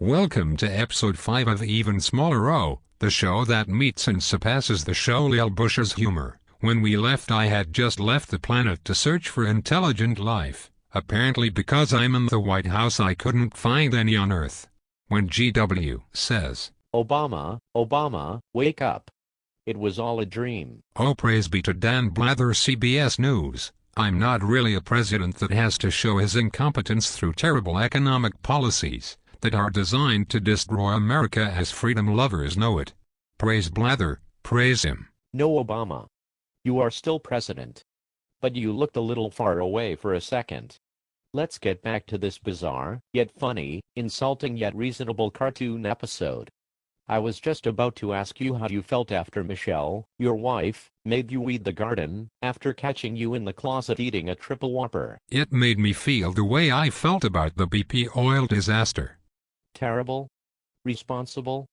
Welcome to episode 5 of Even Smaller O, the show that meets and surpasses the show Lil Bush's humor. When we left, I had just left the planet to search for intelligent life. Apparently because I'm in the White House I couldn't find any on Earth. When GW says, Obama, wake up. It was all a dream. Oh, praise be to Dan Blather, CBS News. I'm not really a president that has to show his incompetence through terrible economic policies that are designed to destroy America as freedom lovers know it. Praise Blather, praise him. No, Obama. You are still president. But you looked a little far away for a second. Let's get back to this bizarre, yet funny, insulting yet reasonable cartoon episode. I was just about to ask you how you felt after Michelle, your wife, made you weed the garden, after catching you in the closet eating a triple whopper. It made me feel the way I felt about the BP oil disaster. Terrible? Responsible?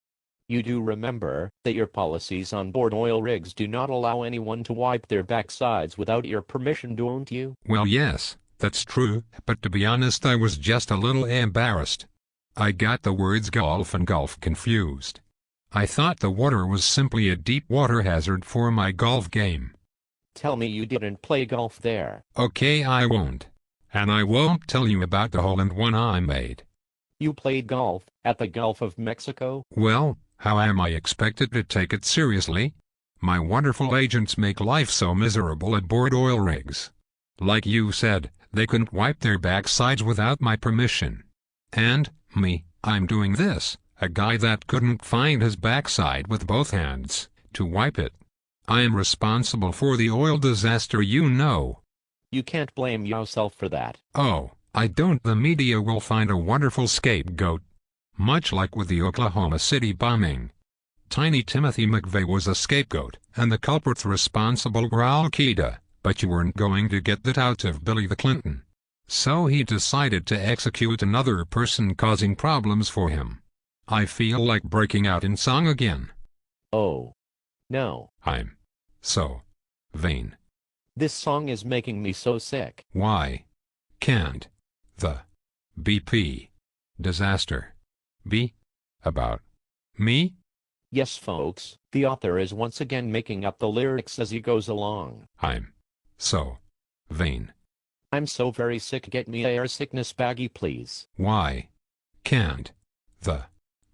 You do remember that your policies on board oil rigs do not allow anyone to wipe their backsides without your permission, don't you? Well, yes, that's true, but to be honest I was just a little embarrassed. I got the words golf and golf confused. I thought the water was simply a deep water hazard for my golf game. Tell me you didn't play golf there. Okay, I won't. And I won't tell you about the hole-in-one I made. You played golf at the Gulf of Mexico? Well, how am I expected to take it seriously? My wonderful agents make life so miserable aboard oil rigs. Like you said, they couldn't wipe their backsides without my permission. And, me, I'm doing this, a guy that couldn't find his backside with both hands to wipe it. I am responsible for the oil disaster, you know. You can't blame yourself for that. Oh, I don't. The media will find a wonderful scapegoat. Much like with the Oklahoma City bombing. Tiny Timothy McVeigh was a scapegoat, and the culprits responsible were Al-Qaeda, but you weren't going to get that out of Billy the Clinton. So he decided to execute another person causing problems for him. I feel like breaking out in song again. Oh. No. I'm so vain. This song is making me so sick. Why can't the BP disaster be about me? Yes, folks, the author is once again making up the lyrics as he goes along. I'm so vain. I'm so very sick. Get me a air sickness baggie, please. Why can't the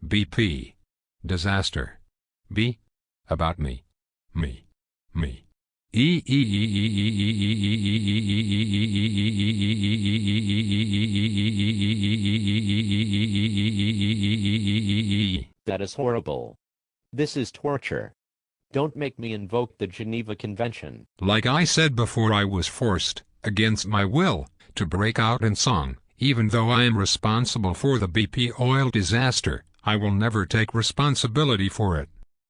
BP disaster be about me? Me. That is horrible. This is torture. Don't make me invoke the Geneva Convention. Like I said before, I was forced, against my will, to break out in song. Even though I am responsible for the BP oil disaster, I will never take responsibility for it.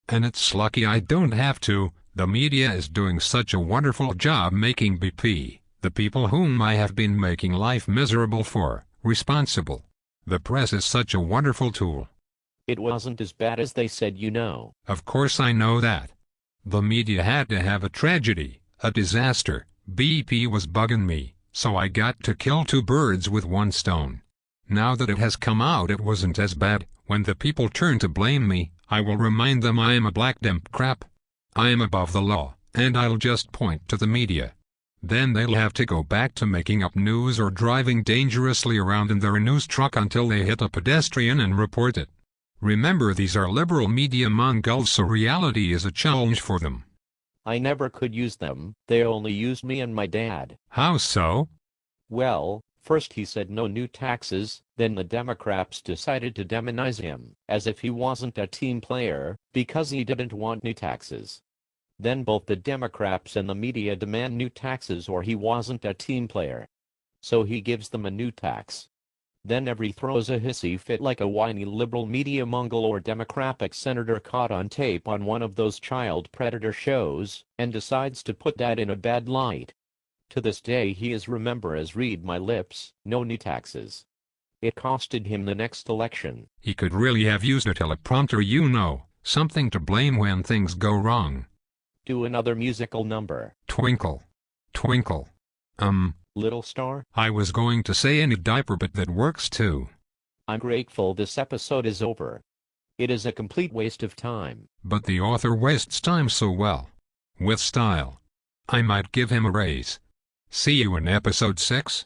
And it's lucky I don't have to. The media is doing such a wonderful job making BP, the people whom I have been making life miserable for, responsible. The press is such a wonderful tool. It wasn't as bad as they said, you know. Of course I know that. The media had to have a tragedy, a disaster. BP was bugging me, so I got to kill two birds with one stone. Now that it has come out it wasn't as bad, when the people turn to blame me, I will remind them I am a black Democrat. I am above the law, and I'll just point to the media. Then they'll have to go back to making up news or driving dangerously around in their news truck until they hit a pedestrian and report it. Remember, these are liberal media Mongols, so reality is a challenge for them. I never could use them. They only used me and my dad. How so? Well, first he said no new taxes, then the Democrats decided to demonize him, as if he wasn't a team player, because he didn't want new taxes. Then both the Democrats and the media demand new taxes or he wasn't a team player. So he gives them a new tax. Then every throws a hissy fit like a whiny liberal media Mongol or Democratic senator caught on tape on one of those child predator shows, and decides to put that in a bad light. To this day he is remembered as read my lips, no new taxes. It costed him the next election. He could really have used a teleprompter, you know, something to blame when things go wrong. Do another musical number. Twinkle. Twinkle. Little star? I was going to say any diaper, but that works too. I'm grateful this episode is over. It is a complete waste of time. But the author wastes time so well. With style. I might give him a raise. See you in episode 6.